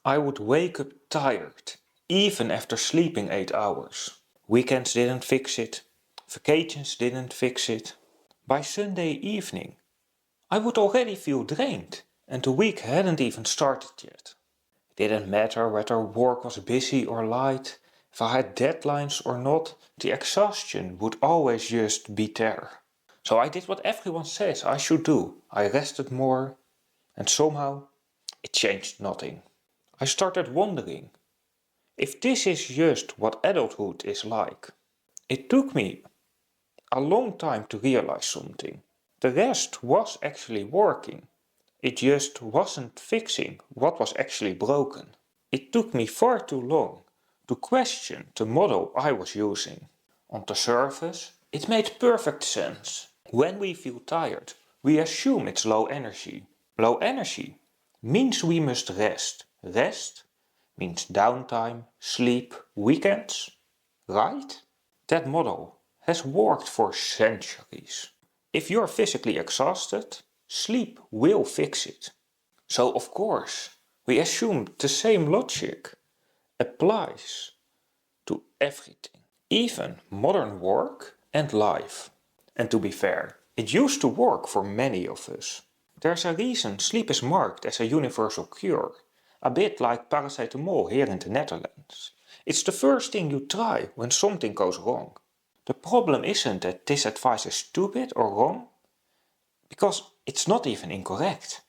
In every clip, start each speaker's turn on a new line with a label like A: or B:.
A: I would wake up tired, even after sleeping 8 hours. Weekends didn't fix it. Vacations didn't fix it. By Sunday evening, I would already feel drained, and the week hadn't even started yet. It didn't matter whether work was busy or light, if I had deadlines or not, the exhaustion would always just be there. So I did what everyone says I should do. I rested more, and somehow it changed nothing. I started wondering if this is just what adulthood is like. It took me a long time to realize something. The rest was actually working. It just wasn't fixing what was actually broken. It took me far too long to question the model I was using. On the surface, it made perfect sense. When we feel tired, we assume it's low energy. Low energy means we must rest. Rest means downtime, sleep, weekends, right? That model has worked for centuries. If you're physically exhausted, sleep will fix it. So of course, we assume the same logic applies to everything, even modern work and life. And to be fair, it used to work for many of us. There's a reason sleep is marked as a universal cure, a bit like paracetamol here in the Netherlands. It's the first thing you try when something goes wrong. The problem isn't that this advice is stupid or wrong, because it's not even incorrect.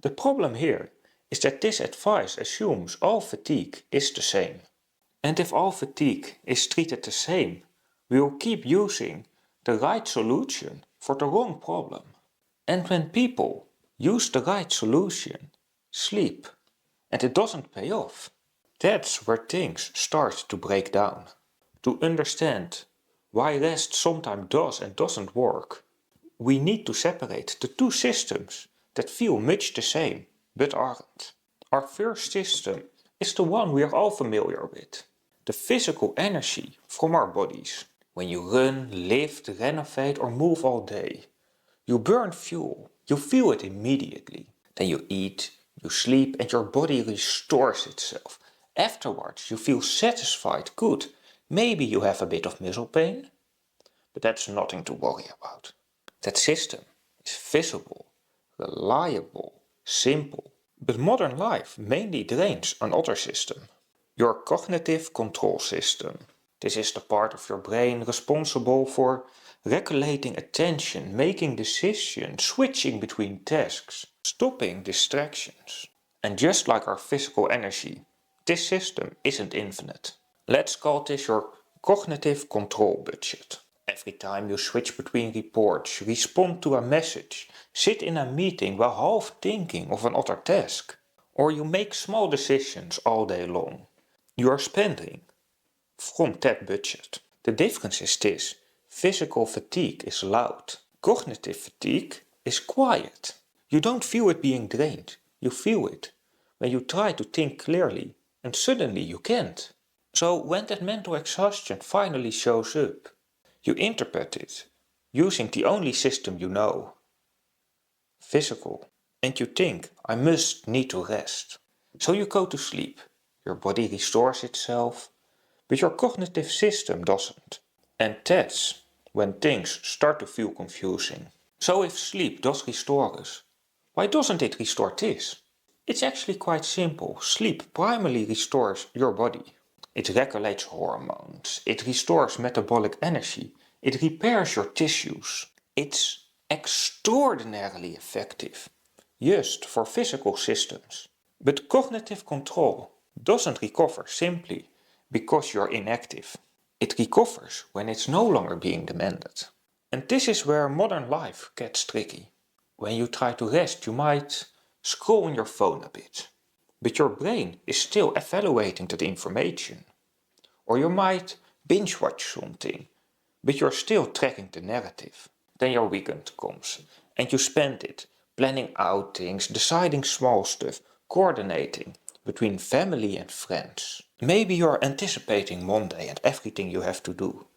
A: The problem here is that this advice assumes all fatigue is the same. And if all fatigue is treated the same, we will keep using the right solution for the wrong problem. And when people use the right solution, sleep, and it doesn't pay off, that's where things start to break down. To understand why rest sometimes does and doesn't work, we need to separate the two systems that feel much the same, but aren't. Our first system is the one we are all familiar with. The physical energy from our bodies. When you run, lift, renovate or move all day, you burn fuel. You feel it immediately. Then you eat, you sleep and your body restores itself. Afterwards you feel satisfied, good. Maybe you have a bit of muscle pain, but that's nothing to worry about. That system is visible, reliable, simple. But modern life mainly drains another system. Your cognitive control system. This is the part of your brain responsible for regulating attention, making decisions, switching between tasks, stopping distractions. And just like our physical energy, this system isn't infinite. Let's call this your cognitive control budget. Every time you switch between reports, respond to a message, sit in a meeting while half thinking of another task, or you make small decisions all day long, you are spending from that budget. The difference is this: physical fatigue is loud, cognitive fatigue is quiet. You don't feel it being drained, you feel it when you try to think clearly and suddenly you can't. So when that mental exhaustion finally shows up, you interpret it using the only system you know, physical, and you think, I must need to rest. So you go to sleep, your body restores itself, but your cognitive system doesn't. And that's when things start to feel confusing. So if sleep does restore us, why doesn't it restore this? It's actually quite simple. Sleep primarily restores your body. It regulates hormones, it restores metabolic energy, it repairs your tissues. It's extraordinarily effective, just for physical systems. But cognitive control doesn't recover simply because you're inactive. It recovers when it's no longer being demanded. And this is where modern life gets tricky. When you try to rest, you might scroll on your phone a bit, but your brain is still evaluating that information. Or you might binge watch something, but you're still tracking the narrative. Then your weekend comes, and you spend it planning outings, deciding small stuff, coordinating between family and friends. Maybe you're anticipating Monday and everything you have to do.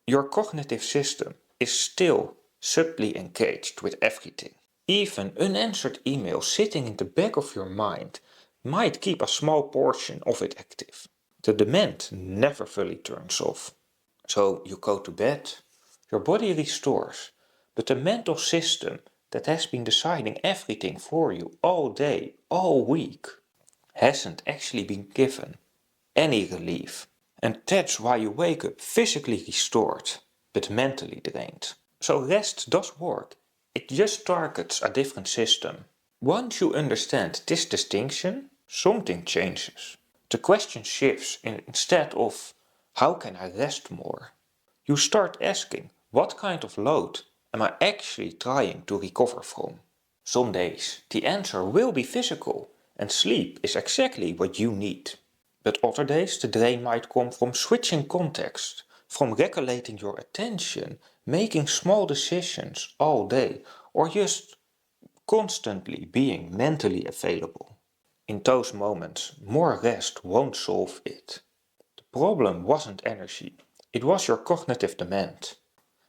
A: Your cognitive system is still subtly engaged with everything. Even unanswered emails sitting in the back of your mind might keep a small portion of it active. The demand never fully turns off. So you go to bed, your body restores, but the mental system that has been deciding everything for you all day, all week, hasn't actually been given any relief. And that's why you wake up physically restored, but mentally drained. So rest does work, it just targets a different system. Once you understand this distinction, something changes. The question shifts instead of how can I rest more? You start asking what kind of load am I actually trying to recover from? Some days the answer will be physical and sleep is exactly what you need. But other days the drain might come from switching context, from regulating your attention, making small decisions all day, or just constantly being mentally available. In those moments, more rest won't solve it. The problem wasn't energy, it was your cognitive demand.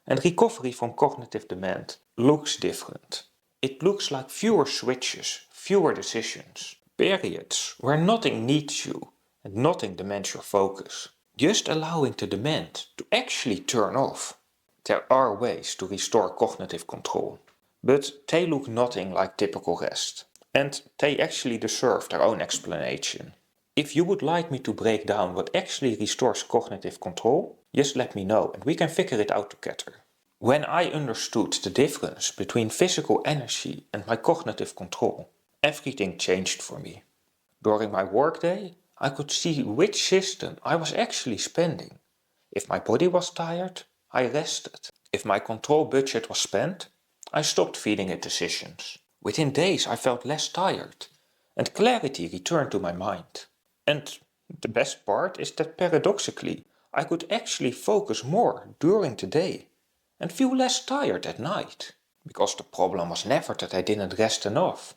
A: And recovery from cognitive demand looks different. It looks like fewer switches, fewer decisions, periods where nothing needs you and nothing demands your focus. Just allowing the demand to actually turn off. There are ways to restore cognitive control, but they look nothing like typical rest. And they actually deserve their own explanation. If you would like me to break down what actually restores cognitive control, just let me know and we can figure it out together. When I understood the difference between physical energy and my cognitive control, everything changed for me. During my workday, I could see which system I was actually spending. If my body was tired, I rested. If my control budget was spent, I stopped feeding it decisions. Within days I felt less tired, and clarity returned to my mind. And the best part is that paradoxically, I could actually focus more during the day and feel less tired at night. Because the problem was never that I didn't rest enough.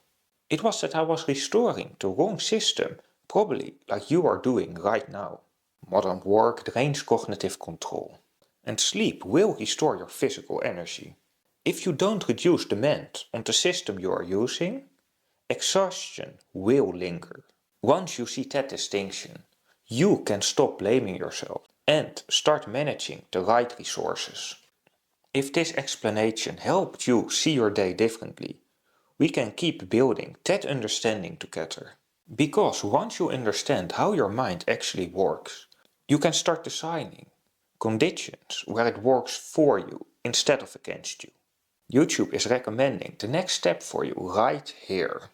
A: It was that I was restoring the wrong system, probably like you are doing right now. Modern work drains cognitive control, and sleep will restore your physical energy. If you don't reduce demand on the system you are using, exhaustion will linger. Once you see that distinction, you can stop blaming yourself and start managing the right resources. If this explanation helped you see your day differently, we can keep building that understanding together. Because once you understand how your mind actually works, you can start designing conditions where it works for you instead of against you. YouTube is recommending the next step for you right here.